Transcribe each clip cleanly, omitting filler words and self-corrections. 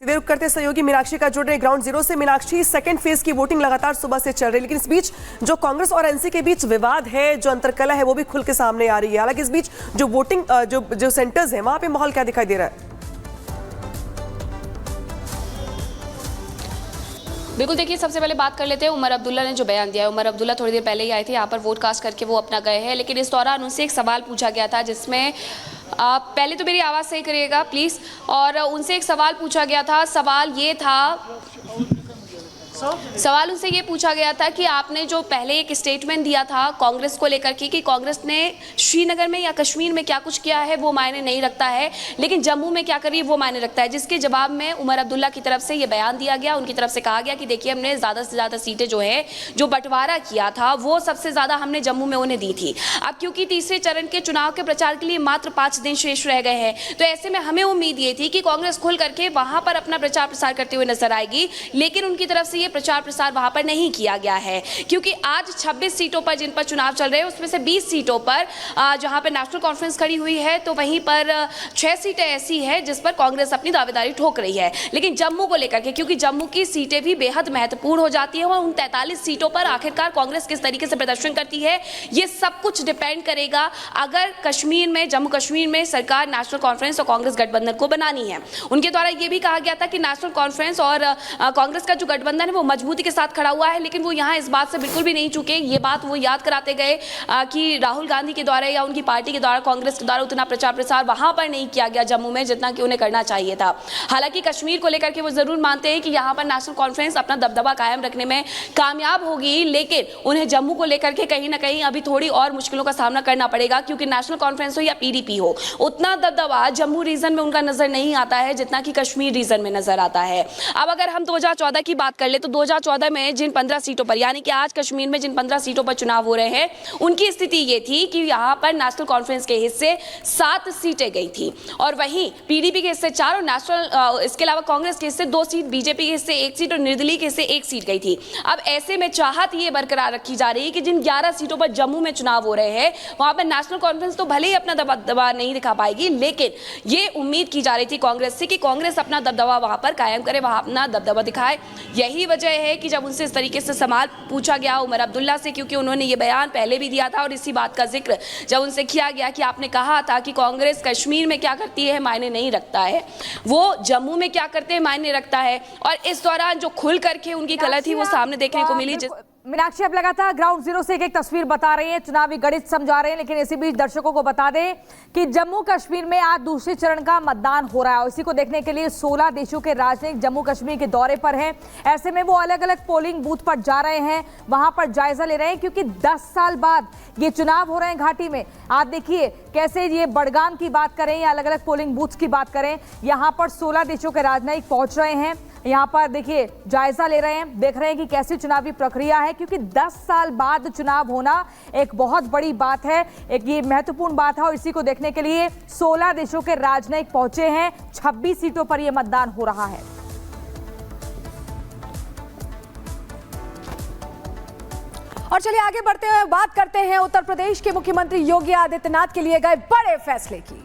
सीधे रुक करते सहयोगी मीनाक्षी का जुड़ रहे ग्राउंड जीरो से। मीनाक्षी, सेकंड फेज की वोटिंग लगातार सुबह से चल रही है, लेकिन इस बीच जो कांग्रेस और एनसी के बीच विवाद है, जो अंतरकलह है, वो भी खुल के सामने आ रही है। हालांकि इस बीच जो वोटिंग जो सेंटर्स हैं, वहां पे माहौल क्या दिखाई दे रहा है? बिल्कुल, देखिए सबसे पहले बात कर लेते हैं उमर अब्दुल्ला ने जो बयान दिया है। उमर अब्दुल्ला थोड़ी देर पहले ही आए थे यहाँ पर, वोट कास्ट करके वो अपना गए हैं, लेकिन इस दौरान उनसे एक सवाल पूछा गया था जिसमें पहले तो मेरी आवाज़ सही करिएगा प्लीज़। और उनसे एक सवाल पूछा गया था। सवाल उनसे ये पूछा गया था कि आपने जो पहले एक स्टेटमेंट दिया था कांग्रेस को लेकर के कि कांग्रेस ने श्रीनगर में या कश्मीर में क्या कुछ किया है वो मायने नहीं रखता है, लेकिन जम्मू में क्या करी वो मायने रखता है। जिसके जवाब में उमर अब्दुल्ला की तरफ से ये बयान दिया गया। उनकी तरफ से कहा गया कि देखिए, हमने ज़्यादा से ज़्यादा सीटें जो है जो बंटवारा किया था वो सबसे ज़्यादा हमने जम्मू में उन्हें दी थी। अब क्योंकि तीसरे चरण के चुनाव के प्रचार के लिए मात्र 5 दिन शेष रह गए हैं, तो ऐसे में हमें उम्मीद ये थी कि कांग्रेस खुल करके वहां पर अपना प्रचार प्रसार करते हुए नजर आएगी, लेकिन उनकी तरफ से प्रचार प्रसार वहां पर नहीं किया गया है। क्योंकि आज 26 सीटों पर जिन पर चुनाव चल रहे हैं, उसमें से 20 सीटों पर जहां पर नेशनल कॉन्फ्रेंस खड़ी हुई है, तो वहीं पर 6 सीटें ऐसी है जिस पर कांग्रेस अपनी दावेदारी ठोक रही है। लेकिन जम्मू को लेकर के, क्योंकि जम्मू की सीटें भी बेहद महत्वपूर्ण हो जाती है, और उन 43 सीटों पर आखिरकार कांग्रेस किस तरीके से प्रदर्शन करती है, ये सब कुछ डिपेंड करेगा। अगर कश्मीर में, जम्मू कश्मीर में सरकार नेशनल कॉन्फ्रेंस और कांग्रेस गठबंधन को बनानी है, उनके द्वारा यह भी कहा गया था कि नेशनल कॉन्फ्रेंस और कांग्रेस का जो गठबंधन है वो मजबूती के साथ खड़ा हुआ है, लेकिन वो यहाँ इस बात से बिल्कुल भी नहीं चूके। ये बात वो याद कराते गए कि राहुल गांधी के द्वारा या उनकी पार्टी के द्वारा, कांग्रेस के द्वारा उतना प्रचार प्रसार वहां पर नहीं किया गया जम्मू में जितना कि उन्हें करना चाहिए था। हालांकि कश्मीर को लेकर के वो जरूर मानते हैं कि यहाँ पर नेशनल कॉन्फ्रेंस अपना दबदबा कायम रखने में कामयाब होगी, लेकिन उन्हें जम्मू को लेकर के कहीं ना कहीं अभी थोड़ी और मुश्किलों का सामना करना पड़ेगा, क्योंकि नेशनल कॉन्फ्रेंस हो या पीडीपी हो, उतना दबदबा जम्मू रीजन में उनका नजर नहीं आता है जितना कि कश्मीर रीजन में नजर आता है। अब अगर हम 2014 की बात कर ले, तो 2014 में जिन 15 सीटों पर, यानी कि आज कश्मीर में जिन 15 सीटों पर चुनाव हो रहे हैं, उनकी स्थिति ये थी कि यहाँ पर नेशनल कॉन्फ्रेंस के हिस्से 7 सीटें गई थी, और वहीं पीडीपी के हिस्से 4 और नेशनल, इसके अलावा कांग्रेस के हिस्से 2 सीट, बीजेपी के हिस्से 1 सीट और निर्दलीय के हिस्से 1 सीट गई थी। अब ऐसे में चाहत ये बरकरार रखी जा रही है कि जिन 11 सीटों पर जम्मू में चुनाव हो रहे हैं, वहां पर नेशनल कॉन्फ्रेंस तो भले ही अपना दबदबा नहीं दिखा पाएगी, लेकिन ये उम्मीद की जा रही थी कांग्रेस से कि कांग्रेस अपना दबदबा वहां पर कायम करे, वहां अपना दबदबा दिखाए। यही वजह है कि जब उनसे इस तरीके से सवाल पूछा गया उमर अब्दुल्ला से, क्योंकि उन्होंने ये बयान पहले भी दिया था, और इसी बात का जिक्र जब उनसे किया गया कि आपने कहा था कि कांग्रेस कश्मीर में क्या करती है मायने नहीं रखता है, वो जम्मू में क्या करते हैं मायने रखता है, और इस दौरान जो खुल करके उनकी गलती वो सामने देखने को मिली। मीनाक्षी, अब लगातार ग्राउंड जीरो से एक तस्वीर बता रही है, चुनावी गणित समझा रहे हैं, लेकिन इसी बीच दर्शकों को बता दें कि जम्मू कश्मीर में आज दूसरे चरण का मतदान हो रहा है, और इसी को देखने के लिए 16 देशों के राजनयिक जम्मू कश्मीर के दौरे पर हैं। ऐसे में वो अलग अलग पोलिंग बूथ पर जा रहे हैं, वहां पर जायजा ले रहे हैं, क्योंकि 10 साल बाद ये चुनाव हो रहे हैं घाटी में। आप देखिए कैसे ये बड़गाम की बात करें या अलग अलग पोलिंग बूथ्स की बात करें, यहाँ पर 16 देशों के राजनयिक पहुंच रहे हैं, यहाँ पर देखिए जायजा ले रहे हैं, देख रहे हैं कि कैसी चुनावी प्रक्रिया है, क्योंकि 10 साल बाद चुनाव होना एक बहुत बड़ी बात है, एक ये महत्वपूर्ण बात है, और इसी को देखने के लिए 16 देशों के राजनयिक पहुंचे हैं। 26 सीटों पर यह मतदान हो रहा है। और चलिए आगे बढ़ते हुए बात करते हैं उत्तर प्रदेश के मुख्यमंत्री योगी आदित्यनाथ के लिए गए बड़े फैसले की।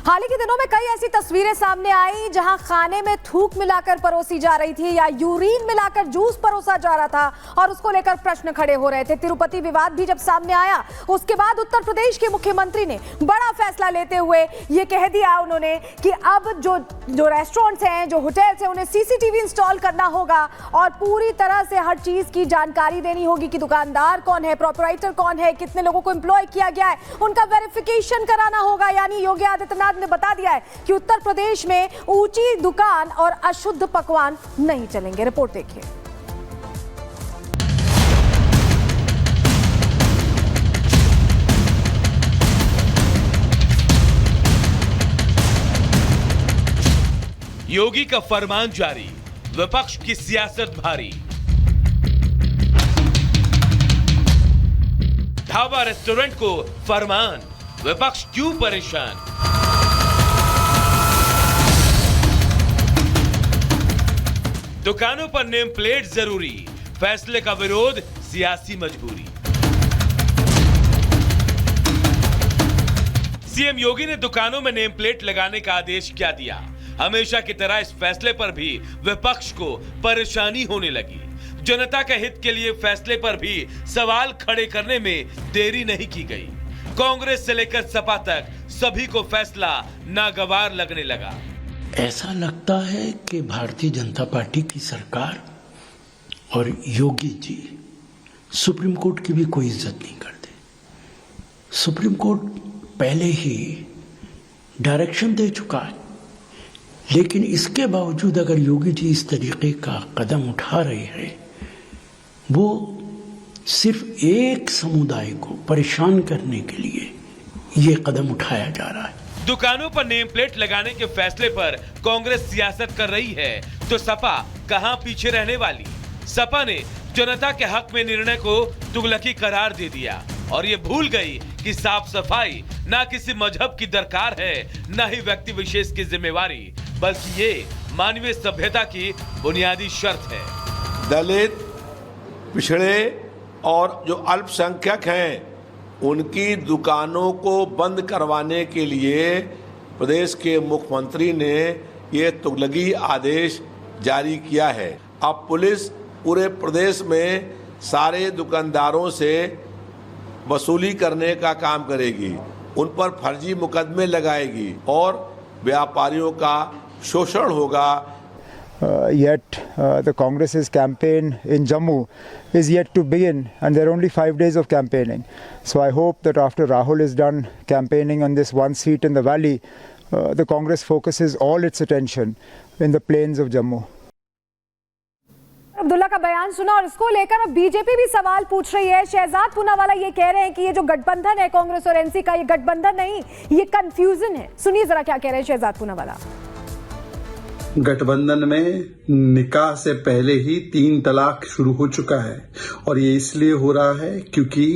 हाल ही के दिनों में कई ऐसी तस्वीरें सामने आई जहां खाने में थूक मिलाकर परोसी जा रही थी या यूरिन मिलाकर जूस परोसा जा रहा था, और उसको लेकर प्रश्न खड़े हो रहे थे। तिरुपति विवाद भी जब सामने आया, उसके बाद उत्तर प्रदेश के मुख्यमंत्री ने बड़ा फैसला लेते हुए ये कह दिया उन्होंने कि अब जो रेस्टोरेंट्स हैं, जो होटल्स हैं, उन्हें सीसीटीवी इंस्टॉल करना होगा, और पूरी तरह से हर चीज की जानकारी देनी होगी कि दुकानदार कौन है, प्रोपराइटर कौन है, कितने लोगों को एम्प्लॉय किया गया है, उनका वेरिफिकेशन कराना होगा। यानी योगी आदित्यनाथ ने बता दिया है कि उत्तर प्रदेश में ऊंची दुकान और अशुद्ध पकवान नहीं चलेंगे। रिपोर्ट देखिए। योगी का फरमान जारी, विपक्ष की सियासत भारी। ढाबा रेस्टोरेंट को फरमान, विपक्ष क्यों परेशान? दुकानों पर नेम प्लेट जरूरी, फैसले का विरोध सियासी मजबूरी। सीएम योगी ने दुकानों में नेम प्लेट लगाने का आदेश क्या दिया? हमेशा की तरह इस फैसले पर भी विपक्ष को परेशानी होने लगी। जनता के हित के लिए फैसले पर भी सवाल खड़े करने में देरी नहीं की गई। कांग्रेस से लेकर सपा तक सभी को फैसला नागवार लगने लगा। ऐसा लगता है कि भारतीय जनता पार्टी की सरकार और योगी जी सुप्रीम कोर्ट की भी कोई इज्जत नहीं करते। सुप्रीम कोर्ट पहले ही डायरेक्शन दे चुका है, लेकिन इसके बावजूद अगर योगी जी इस तरीके का कदम उठा रहे हैं, वो सिर्फ एक समुदाय को परेशान करने के लिए ये कदम उठाया जा रहा है। दुकानों पर नेम प्लेट लगाने के फैसले पर कांग्रेस सियासत कर रही है, तो सपा कहां पीछे रहने वाली? सपा ने जनता के हक में निर्णय को तुगलकी करार दे दिया और ये भूल गई कि साफ सफाई ना किसी मजहब की दरकार है, ना ही व्यक्ति विशेष की जिम्मेवारी, बल्कि ये मानवीय सभ्यता की बुनियादी शर्त है। दलित, पिछड़े और जो अल्पसंख्यक हैं, उनकी दुकानों को बंद करवाने के लिए प्रदेश के मुख्यमंत्री ने ये तुगलकी आदेश जारी किया है। अब पुलिस पूरे प्रदेश में सारे दुकानदारों से वसूली करने का काम करेगी, उन पर फर्जी मुकदमे लगाएगी और व्यापारियों का शोषण होगा। Yet the Congress's campaign in Jammu is yet to begin, and there are only 5 days of campaigning. So I hope that after Rahul is done campaigning on this one seat in the valley, the Congress focuses all its attention in the plains of Jammu. Abdullah का बयान सुना और इसको लेकर अब BJP भी सवाल पूछ रही है। शहजाद पूनावाला ये कह रहे हैं कि ये जो गठबंधन है कांग्रेस और एनसी का, ये गठबंधन नहीं, ये कंफ्यूजन है। सुनिए जरा क्या कह रहे हैं शहजाद पूनावाला। गठबंधन में निकाह से पहले ही 3 तलाक शुरू हो चुका है और ये इसलिए हो रहा है क्योंकि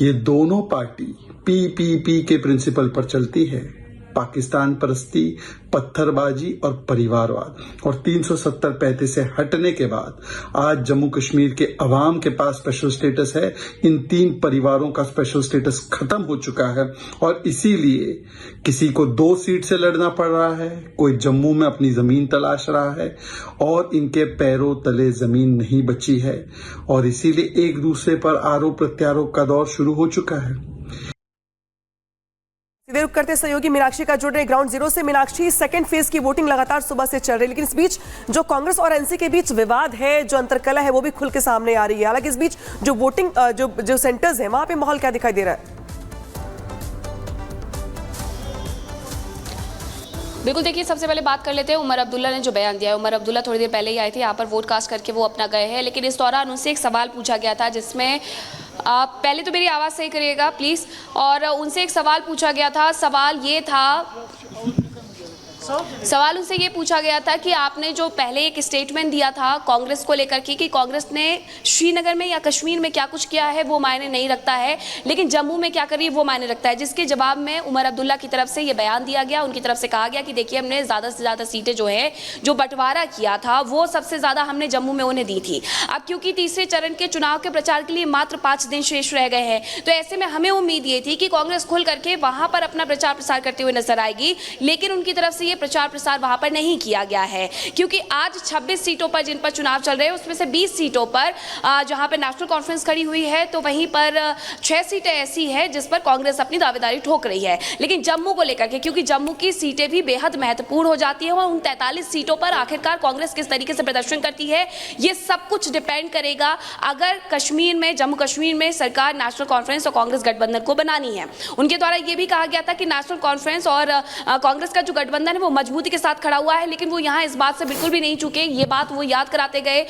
ये दोनों पार्टी पीपीपी के प्रिंसिपल पर चलती है, पाकिस्तान परस्ती, पत्थरबाजी और परिवारवाद। और 370-35 से हटने के बाद आज जम्मू कश्मीर के अवाम के पास स्पेशल स्टेटस है। इन 3 परिवारों का स्पेशल स्टेटस खत्म हो चुका है और इसीलिए किसी को 2 सीट से लड़ना पड़ रहा है, कोई जम्मू में अपनी जमीन तलाश रहा है और इनके पैरों तले जमीन नहीं बची है और इसीलिए एक दूसरे पर आरोप प्रत्यारोप का दौर शुरू हो चुका है। सीधे रुक करते सहयोगी मीनाक्षी का जुड़ रहे ग्राउंड जीरो से। मीनाक्षी, सेकंड फेज की वोटिंग लगातार सुबह से चल रही है, लेकिन इस बीच जो कांग्रेस और एनसी के बीच विवाद है, जो अंतरकलह है, वो भी खुल के सामने आ रही है। हालांकि इस बीच जो वोटिंग जो सेंटर्स हैं, वहां पे माहौल क्या दिखाई दे रहा है? बिल्कुल, देखिए सबसे पहले बात कर लेते हैं उमर अब्दुल्ला ने जो बयान दिया है। उमर अब्दुल्ला थोड़ी देर पहले ही आए थे यहाँ पर, वोट कास्ट करके वो अपना गए हैं, लेकिन इस दौरान उनसे एक सवाल पूछा गया था जिसमें पहले तो मेरी आवाज़ सही करिएगा प्लीज़। और उनसे एक सवाल पूछा गया था। सवाल उनसे ये पूछा गया था कि आपने जो पहले एक स्टेटमेंट दिया था कांग्रेस को लेकर कि कांग्रेस ने श्रीनगर में या कश्मीर में क्या कुछ किया है वो मायने नहीं रखता है, लेकिन जम्मू में क्या करी वो मायने रखता है। जिसके जवाब में उमर अब्दुल्ला की तरफ से ये बयान दिया गया। उनकी तरफ से कहा गया कि देखिए, हमने ज़्यादा से ज़्यादा सीटें जो है जो बंटवारा किया था वो सबसे ज़्यादा हमने जम्मू में उन्हें दी थी। अब क्योंकि तीसरे चरण के चुनाव के प्रचार के लिए मात्र 5 दिन शेष रह गए हैं, तो ऐसे में हमें उम्मीद ये थी कि कांग्रेस खुल करके वहां पर अपना प्रचार प्रसार करते हुए नजर आएगी, लेकिन उनकी तरफ से ये प्रचार प्रसार वहां पर नहीं किया गया है। क्योंकि आज 26 सीटों पर जिन पर चुनाव चल रहे हैं उसमें से 20 सीटों पर जहां पर नेशनल कॉन्फ्रेंस खड़ी हुई है, तो वहीं पर 6 सीटें ऐसी है जिस पर कांग्रेस अपनी दावेदारी ठोक रही है। लेकिन जम्मू को लेकर के, क्योंकि जम्मू की सीटें भी बेहद महत्वपूर्ण हो जाती है और उन 43 सीटों पर आखिरकार कांग्रेस किस तरीके से प्रदर्शन करती है, ये सब कुछ डिपेंड करेगा। अगर कश्मीर में, जम्मू कश्मीर में सरकार नेशनल कॉन्फ्रेंस और कांग्रेस गठबंधन को बनानी है, उनके द्वारा यह भी कहा गया था कि नेशनल कॉन्फ्रेंस और कांग्रेस का जो गठबंधन है वो वो मजबूती के साथ खड़ा हुआ है, लेकिन वो यहाँ इस बात से बिल्कुल भी नहीं चूके। ये बात वो याद कराते गए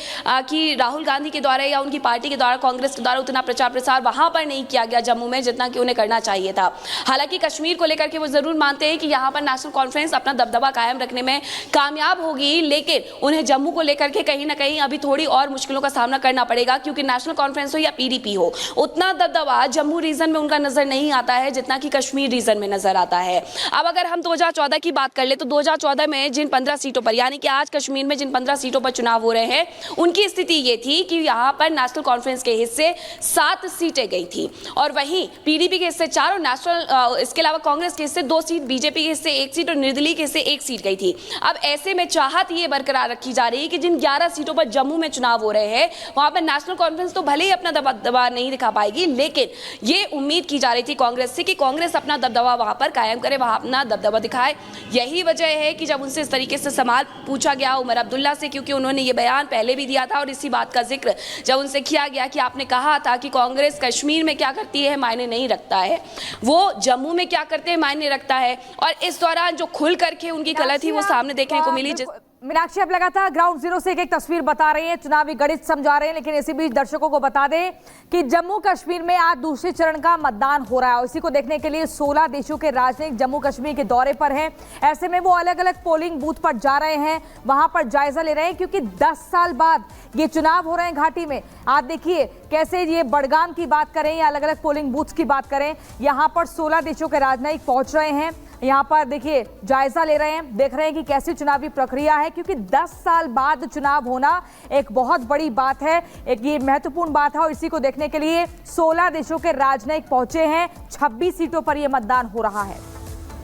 कि राहुल गांधी के द्वारा या उनकी पार्टी के द्वारा, कांग्रेस के द्वारा उतना प्रचार प्रसार वहां पर नहीं किया गया जम्मू में जितना कि उन्हें करना चाहिए था। हालांकि कश्मीर को लेकर के वो जरूर मानते हैं कि यहाँ पर नेशनल कॉन्फ्रेंस अपना दबदबा कायम रखने में कामयाब होगी, लेकिन उन्हें जम्मू को लेकर के कहीं ना कहीं अभी थोड़ी और मुश्किलों का सामना करना पड़ेगा, क्योंकि नेशनल कॉन्फ्रेंस हो या पीडीपी हो, उतना दबदबा जम्मू रीजन में उनका नजर नहीं आता है जितना कि कश्मीर रीजन में नजर आता है। अब अगर हम 2014 की बात कर ले तो 2014 में जिन 15 सीटों पर, यानी कि आज कश्मीर में जिन 15 सीटों पर चुनाव हो रहे हैं, उनकी स्थिति ये थी कि यहाँ पर नेशनल कॉन्फ्रेंस के हिस्से 7 सीटें गई थी और वहीं पीडीपी के हिस्से 4 और नेशनल इसके अलावा कांग्रेस के हिस्से 2 सीट, बीजेपी के हिस्से 1 सीट और निर्दलीय के हिस्से 1 सीट गई थी। अब ऐसे में चाहत ये बरकरार रखी जा रही है कि जिन 11 सीटों पर जम्मू में चुनाव हो रहे हैं वहां पर नेशनल कॉन्फ्रेंस तो भले ही अपना दबदबा नहीं दिखा पाएगी, लेकिन ये उम्मीद की जा रही थी कांग्रेस से कि कांग्रेस अपना दबदबा वहां पर कायम करे, वहां अपना दबदबा दिखाए। यही वजह है कि जब उनसे इस तरीके से सवाल पूछा गया उमर अब्दुल्ला से, क्योंकि उन्होंने ये बयान पहले भी दिया था और इसी बात का जिक्र जब उनसे किया गया कि आपने कहा था कि कांग्रेस कश्मीर में क्या करती है मायने नहीं रखता है, वो जम्मू में क्या करते हैं मायने रखता है। और इस दौरान जो खुल करके उनकी गलत थी वो सामने देखने को मिली। मीनाक्षी, अब लगातार ग्राउंड जीरो से एक तस्वीर बता रही हैं, चुनावी गणित समझा रहे हैं, लेकिन इसी बीच दर्शकों को बता दें कि जम्मू कश्मीर में आज दूसरे चरण का मतदान हो रहा है। इसी को देखने के लिए 16 देशों के राजनयिक जम्मू कश्मीर के दौरे पर हैं। ऐसे में वो अलग अलग पोलिंग बूथ पर जा रहे हैं, वहां पर जायजा ले रहे हैं, क्योंकि 10 साल बाद ये चुनाव हो रहे हैं घाटी में। आप देखिए कैसे ये बड़गाम की बात करें या अलग अलग पोलिंग बूथ की बात करें, यहाँ पर 16 देशों के राजनयिक पहुंच रहे हैं। यहाँ पर देखिए जायजा ले रहे हैं, देख रहे हैं कि कैसी चुनावी प्रक्रिया है, क्योंकि 10 साल बाद चुनाव होना एक बहुत बड़ी बात है, एक ये महत्वपूर्ण बात है। और इसी को देखने के लिए 16 देशों के राजनयिक पहुंचे हैं, 26 सीटों पर यह मतदान हो रहा है।